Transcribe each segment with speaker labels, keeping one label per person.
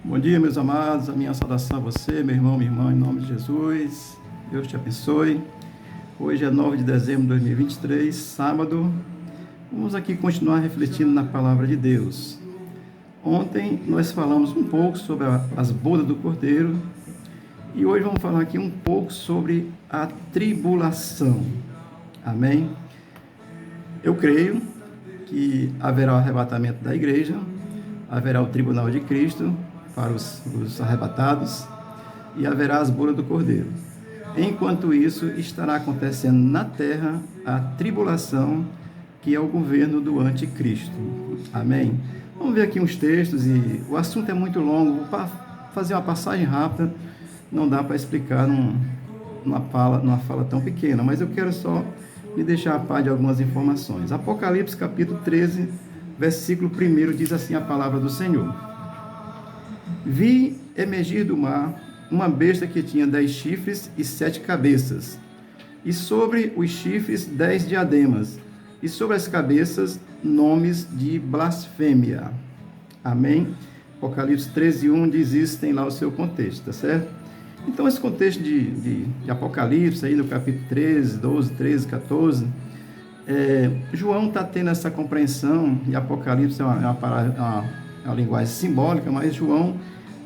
Speaker 1: Bom dia, meus amados. A minha saudação a você, meu irmão, minha irmã, em nome de Jesus. Deus te abençoe. Hoje é 9 de dezembro de 2023, sábado. Vamos aqui continuar refletindo na palavra de Deus. Ontem nós falamos um pouco sobre as bodas do Cordeiro e hoje vamos falar aqui um pouco sobre a tribulação. Amém? Eu creio que haverá o arrebatamento da igreja, haverá o tribunal de Cristo para os arrebatados e haverá as bodas do Cordeiro. Enquanto isso, estará acontecendo na terra a tribulação, que é o governo do anticristo. Amém? Vamos ver aqui uns textos e o assunto é muito longo. Vou fazer uma passagem rápida, não dá para explicar numa fala tão pequena, mas eu quero só me deixar a par de algumas informações. Apocalipse capítulo 13, versículo 1 diz assim a palavra do Senhor: Vi emergir do mar uma besta que tinha 10 chifres e 7 cabeças, e sobre os chifres 10 diademas, e sobre as cabeças nomes de blasfêmia. Amém? Apocalipse 13:1 diz isso, tem lá o seu contexto, tá certo? Então esse contexto de Apocalipse, aí no capítulo 13, 12, 13, 14, João está tendo essa compreensão, e Apocalipse é uma linguagem simbólica, mas João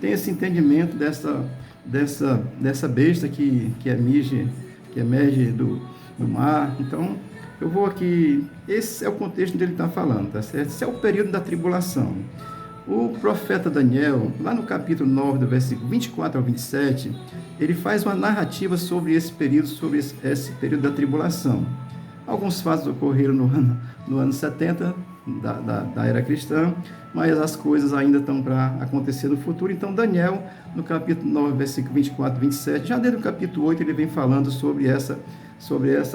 Speaker 1: tem esse entendimento dessa besta que emerge do mar. Então, eu vou aqui, esse é o contexto dele está falando, tá certo? Esse é o período da tribulação. O profeta Daniel, lá no capítulo 9, do versículo 24 ao 27, ele faz uma narrativa sobre esse período da tribulação. Alguns fatos ocorreram no ano 70 da era cristã, mas as coisas ainda estão para acontecer no futuro. Então, Daniel, no capítulo 9, versículo 24 e 27, já desde o capítulo 8, ele vem falando sobre essa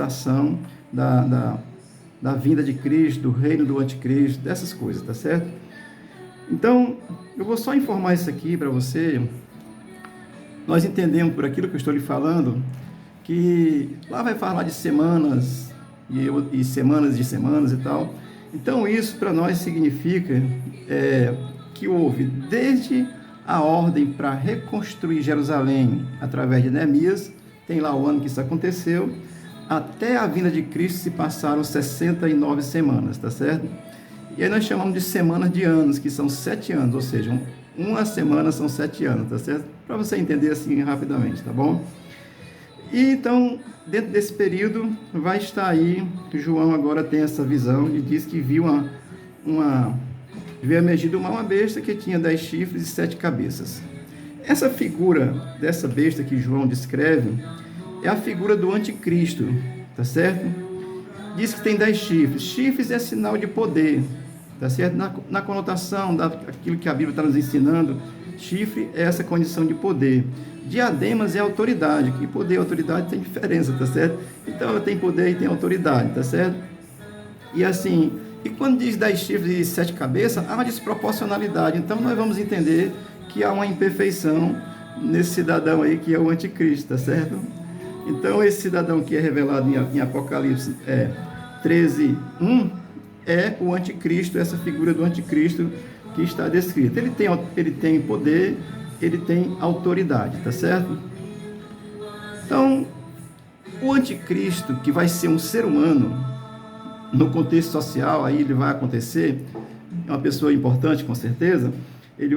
Speaker 1: ação da vinda de Cristo, do reino do anticristo, dessas coisas, tá certo? Então, eu vou só informar isso aqui para você. Nós entendemos por aquilo que eu estou lhe falando, que lá vai falar de semanas e semanas de semanas e tal. Então, isso para nós significa que houve desde a ordem para reconstruir Jerusalém através de Neemias, tem lá o ano que isso aconteceu, até a vinda de Cristo se passaram 69 semanas, tá certo? E aí nós chamamos de semanas de anos, que são 7 anos, ou seja, uma semana são 7 anos, tá certo? Para você entender assim rapidamente, tá bom? E então, dentro desse período, vai estar aí, João agora tem essa visão e diz que viu emergir do mar uma besta que tinha 10 chifres e 7 cabeças. Essa figura dessa besta que João descreve é a figura do anticristo, tá certo? Diz que tem 10 chifres. Chifres é sinal de poder, tá certo? Na conotação daquilo que a Bíblia está nos ensinando, chifre é essa condição de poder. Diademas é autoridade, que poder e autoridade tem diferença, tá certo? Então ela tem poder e tem autoridade, tá certo? E assim, e quando diz 10 chifres e 7 cabeças, há uma desproporcionalidade. Então nós vamos entender que há uma imperfeição nesse cidadão aí que é o anticristo, tá certo? Então esse cidadão que é revelado em Apocalipse 13:1 é o anticristo, essa figura do anticristo que está descrita. Ele tem poder, ele tem autoridade, tá certo? Então, o anticristo, que vai ser um ser humano, no contexto social, aí ele vai acontecer, é uma pessoa importante com certeza, ele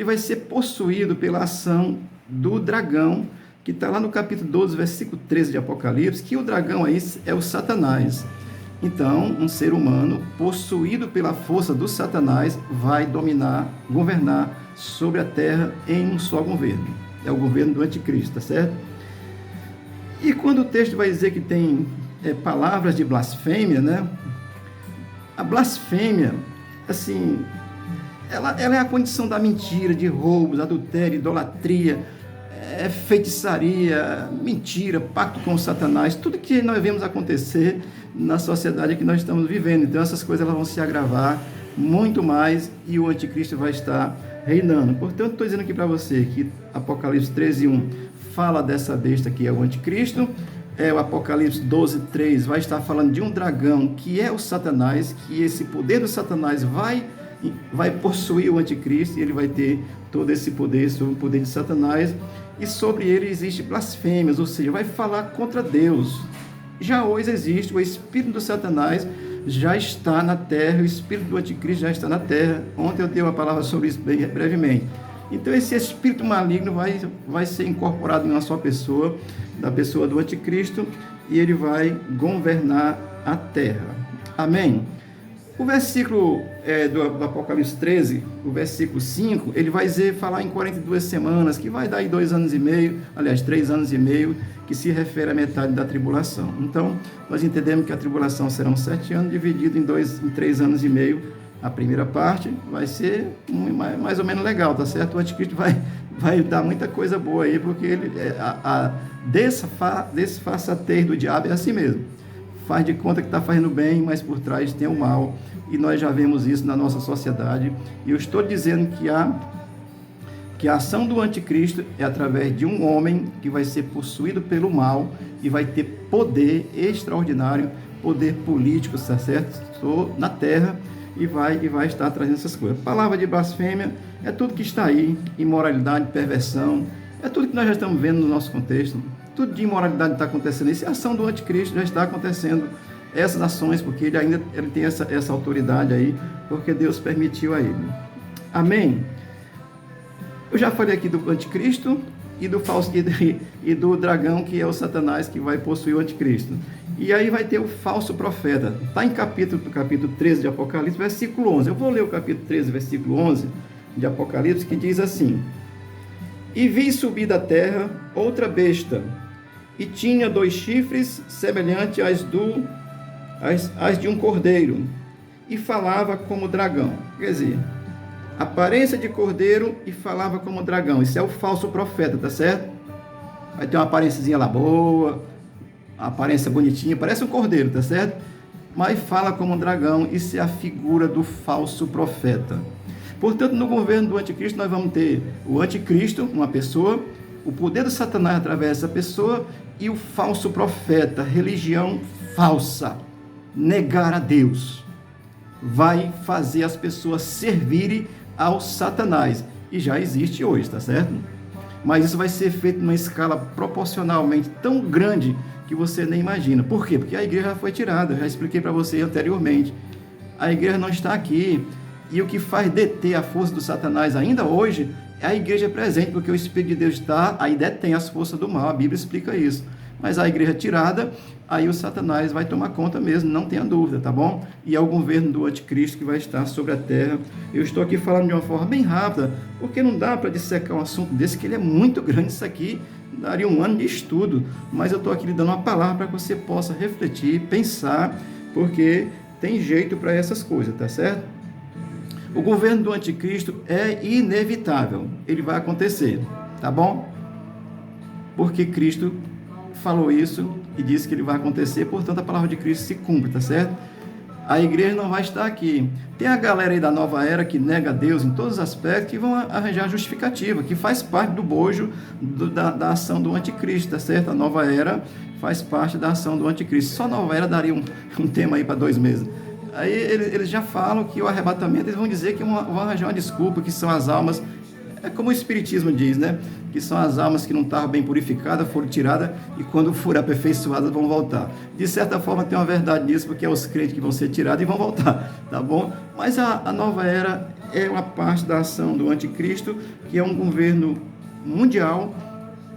Speaker 1: vai ser possuído pela ação do dragão, que está lá no capítulo 12, versículo 13 de Apocalipse, que o dragão aí é o Satanás. Então, um ser humano possuído pela força do Satanás vai governar sobre a terra em um só governo. É o governo do anticristo, tá certo? E quando o texto vai dizer que tem palavras de blasfêmia, né? A blasfêmia, assim, ela é a condição da mentira, de roubos, adultério, idolatria, feitiçaria, mentira, pacto com o Satanás, tudo que nós vemos acontecer na sociedade que nós estamos vivendo. Então essas coisas elas vão se agravar muito mais e o anticristo vai estar reinando. Portanto, estou dizendo aqui para você que Apocalipse 13:1 fala dessa besta que é o anticristo. O Apocalipse 12:3 vai estar falando de um dragão que é o Satanás, que esse poder do Satanás vai vai possuir o anticristo, e ele vai ter todo esse poder sobre o poder de Satanás, e sobre ele existe blasfêmias, ou seja, vai falar contra Deus. Já hoje existe o espírito do Satanás, já está na terra, o espírito do anticristo já está na terra. Ontem eu dei uma palavra sobre isso bem brevemente. Então esse espírito maligno vai ser incorporado em uma só pessoa, da pessoa do anticristo, e ele vai governar a terra. Amém? O versículo do Apocalipse 13, o versículo 5, ele vai falar em 42 semanas, que vai dar aí 2 anos e meio, aliás, 3 anos e meio, que se refere à metade da tribulação. Então, nós entendemos que a tribulação serão 7 anos, dividido em 3 anos e meio. A primeira parte vai ser mais ou menos legal, tá certo? O anticristo vai dar muita coisa boa aí, porque ele, a desfaçatez do diabo é assim mesmo. Faz de conta que está fazendo bem, mas por trás tem o mal. E nós já vemos isso na nossa sociedade. E eu estou dizendo que a ação do anticristo é através de um homem que vai ser possuído pelo mal e vai ter poder extraordinário, poder político, está certo? Estou na terra e vai estar trazendo essas coisas. Palavra de blasfêmia é tudo que está aí, imoralidade, perversão, é tudo que nós já estamos vendo no nosso contexto. Tudo de imoralidade está acontecendo. Isso é a ação do anticristo, já está acontecendo essas ações, porque ele tem essa autoridade aí, porque Deus permitiu a ele. Amém? Eu já falei aqui do anticristo e do falso e do dragão, que é o Satanás, que vai possuir o anticristo. E aí vai ter o falso profeta. Está em capítulo 13 de Apocalipse, versículo 11. Eu vou ler o capítulo 13, versículo 11 de Apocalipse, que diz assim: E vi subir da terra outra besta, e tinha 2 chifres, semelhantes às de um cordeiro, e falava como dragão. Quer dizer, aparência de cordeiro e falava como dragão. Isso é o falso profeta, tá certo? Vai ter uma aparênciazinha lá boa, uma aparência bonitinha, parece um cordeiro, tá certo? Mas fala como um dragão. Isso é a figura do falso profeta. Portanto, no governo do anticristo, nós vamos ter o anticristo, uma pessoa, o poder do Satanás através dessa pessoa, e o falso profeta, religião falsa, negar a Deus. Vai fazer as pessoas servirem ao Satanás. E já existe hoje, tá certo? Mas isso vai ser feito numa escala proporcionalmente tão grande que você nem imagina. Por quê? Porque a igreja foi tirada. Eu já expliquei para você anteriormente. A igreja não está aqui. E o que faz deter a força do Satanás ainda hoje é a igreja presente, porque o Espírito de Deus está, aí detém as forças do mal. A Bíblia explica isso. Mas a igreja tirada, aí o Satanás vai tomar conta mesmo, não tenha dúvida, tá bom? E é o governo do anticristo que vai estar sobre a terra. Eu estou aqui falando de uma forma bem rápida, porque não dá para dissecar um assunto desse, que ele é muito grande. Isso aqui daria 1 ano de estudo, mas eu estou aqui lhe dando uma palavra para que você possa refletir, pensar, porque tem jeito para essas coisas, tá certo? O governo do anticristo é inevitável, ele vai acontecer, tá bom? Porque Cristo falou isso e disse que ele vai acontecer, portanto a palavra de Cristo se cumpre, tá certo? A igreja não vai estar aqui. Tem a galera aí da nova era que nega Deus em todos os aspectos, que vão arranjar justificativa, que faz parte do bojo da ação do anticristo, tá certo? A nova era faz parte da ação do anticristo. Só a nova era daria um tema aí para 2 meses. Aí eles já falam que o arrebatamento, eles vão dizer que vão arranjar uma desculpa, que são as almas, é como o Espiritismo diz, né? Que são as almas que não estavam bem purificadas, foram tiradas, e quando forem aperfeiçoadas vão voltar. De certa forma tem uma verdade nisso, porque é os crentes que vão ser tirados e vão voltar, tá bom? Mas a nova era é uma parte da ação do anticristo, que é um governo mundial,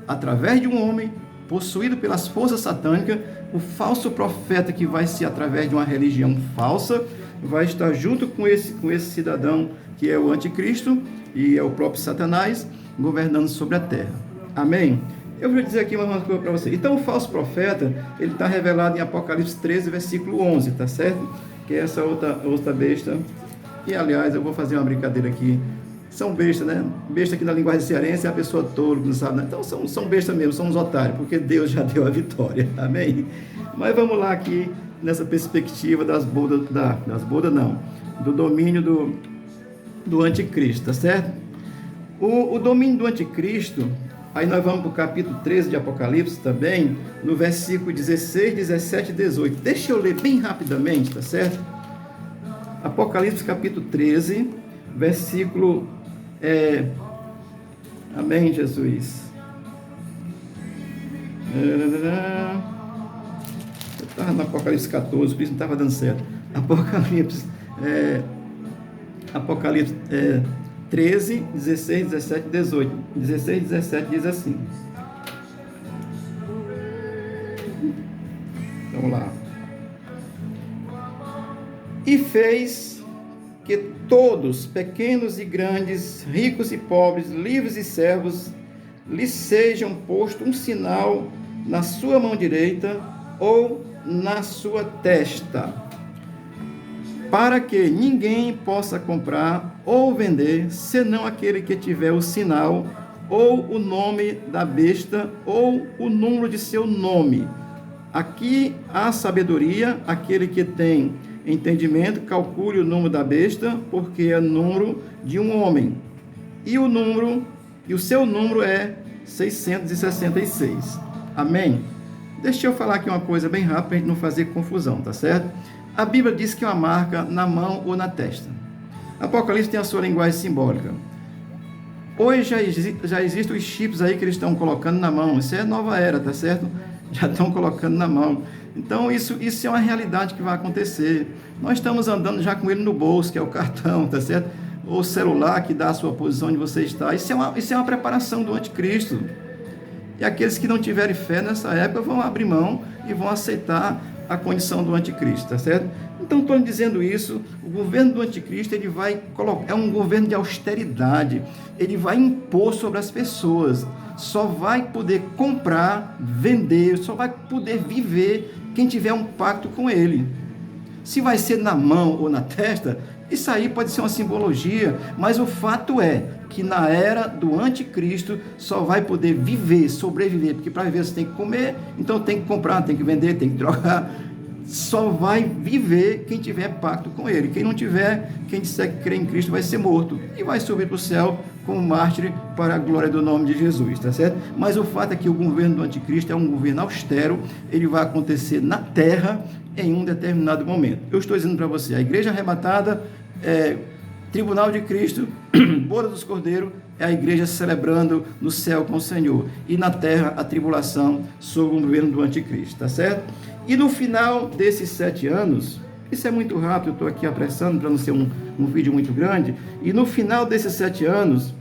Speaker 1: através de um homem, possuído pelas forças satânicas. O falso profeta, que vai ser através de uma religião falsa, vai estar junto com esse cidadão que é o anticristo, e é o próprio Satanás, governando sobre a terra. Amém? Eu vou dizer aqui uma coisa para você. Então, o falso profeta, ele está revelado em Apocalipse 13, versículo 11, tá certo? Que é essa outra besta. E, aliás, eu vou fazer uma brincadeira aqui. São bestas, né? Besta aqui na linguagem cearense é a pessoa tolo, não sabe, né? Então, são bestas mesmo, são uns otários, porque Deus já deu a vitória. Amém? Mas vamos lá aqui, nessa perspectiva do domínio do anticristo, tá certo? O domínio do anticristo, aí nós vamos para o capítulo 13 de Apocalipse também, no versículo 16, 17 e 18. Deixa eu ler bem rapidamente, tá certo? Apocalipse capítulo 13, versículo... Amém, Jesus. Eu estava no Apocalipse 14, por isso não estava dando certo. Apocalipse 13, 16, 17, 18. 16, 17 diz assim. Vamos lá. E fez que todos, pequenos e grandes, ricos e pobres, livres e servos, lhe sejam posto um sinal na sua mão direita ou na sua testa, para que ninguém possa comprar ou vender, senão aquele que tiver o sinal, ou o nome da besta, ou o número de seu nome. Aqui há sabedoria, aquele que tem entendimento, calcule o número da besta, porque é o número de um homem. E o seu número é 666. Amém? Deixa eu falar aqui uma coisa bem rápida para a gente não fazer confusão, tá certo? A Bíblia diz que é uma marca na mão ou na testa. Apocalipse tem a sua linguagem simbólica. Hoje já existem os chips aí que eles estão colocando na mão. Isso é nova era, tá certo? Já estão colocando na mão. Então, isso é uma realidade que vai acontecer. Nós estamos andando já com ele no bolso, que é o cartão, tá certo? Ou o celular, que dá a sua posição onde você está. Isso é uma preparação do anticristo. E aqueles que não tiverem fé nessa época vão abrir mão e vão aceitar a condição do anticristo, tá certo? Então, estou dizendo isso, o governo do anticristo, ele vai colocar, é um governo de austeridade, ele vai impor sobre as pessoas, só vai poder comprar, vender, só vai poder viver quem tiver um pacto com ele. Se vai ser na mão ou na testa, isso aí pode ser uma simbologia, mas o fato é que na era do anticristo só vai poder viver, sobreviver, porque para viver você tem que comer, então tem que comprar, tem que vender, tem que trocar. Só vai viver quem tiver pacto com ele. Quem não tiver, quem disser que crê em Cristo vai ser morto e vai subir para o céu como mártir para a glória do nome de Jesus, tá certo? Mas o fato é que o governo do anticristo é um governo austero, ele vai acontecer na terra em um determinado momento. Eu estou dizendo para você, a igreja arrebatada, tribunal de Cristo, boda dos Cordeiros, é a igreja celebrando no céu com o Senhor, e na terra a tribulação sob o governo do anticristo, tá certo? E no final desses 7 anos, isso é muito rápido, eu estou aqui apressando para não ser um vídeo muito grande, e no final desses 7 anos,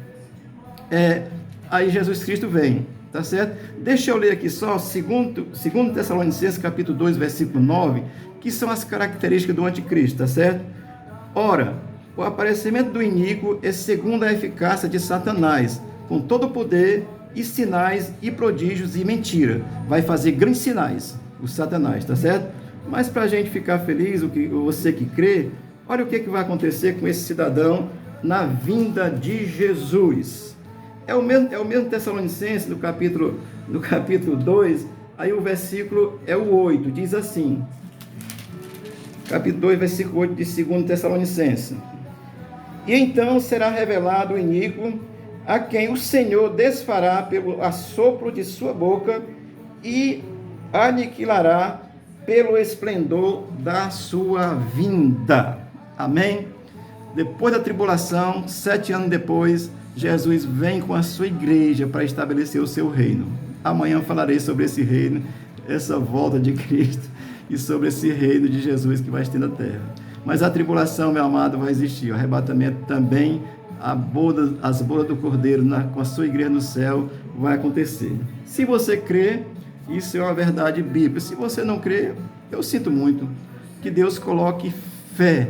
Speaker 1: aí Jesus Cristo vem, tá certo? Deixa eu ler aqui só, segundo Tessalonicenses, capítulo 2, versículo 9, que são as características do anticristo, tá certo? Ora, o aparecimento do iníquo é segundo a eficácia de Satanás, com todo o poder e sinais e prodígios e mentira. Vai fazer grandes sinais, o Satanás, tá certo? Mas para a gente ficar feliz, você que crê, olha o que vai acontecer com esse cidadão na vinda de Jesus. É o mesmo Tessalonicenses, no capítulo 2, aí o versículo é o 8, diz assim, capítulo 2, versículo 8 de 2 Tessalonicenses. E então será revelado o iníquo, a quem o Senhor desfará pelo assopro de sua boca e aniquilará pelo esplendor da sua vinda. Amém? Depois da tribulação, 7 anos depois, Jesus vem com a sua igreja para estabelecer o seu reino. Amanhã falarei sobre esse reino, essa volta de Cristo e sobre esse reino de Jesus que vai ter na terra. Mas a tribulação, meu amado, vai existir. O arrebatamento também, as bodas do Cordeiro com a sua igreja no céu vai acontecer. Se você crê, isso é uma verdade bíblica. Se você não crê, eu sinto muito. Que Deus coloque fé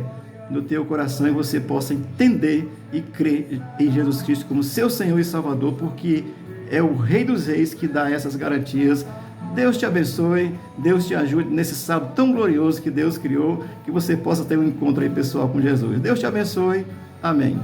Speaker 1: no teu coração e você possa entender e crer em Jesus Cristo como seu Senhor e Salvador, porque é o Rei dos Reis que dá essas garantias. Deus te abençoe, Deus te ajude nesse sábado tão glorioso que Deus criou, que você possa ter um encontro aí pessoal com Jesus. Deus te abençoe, amém.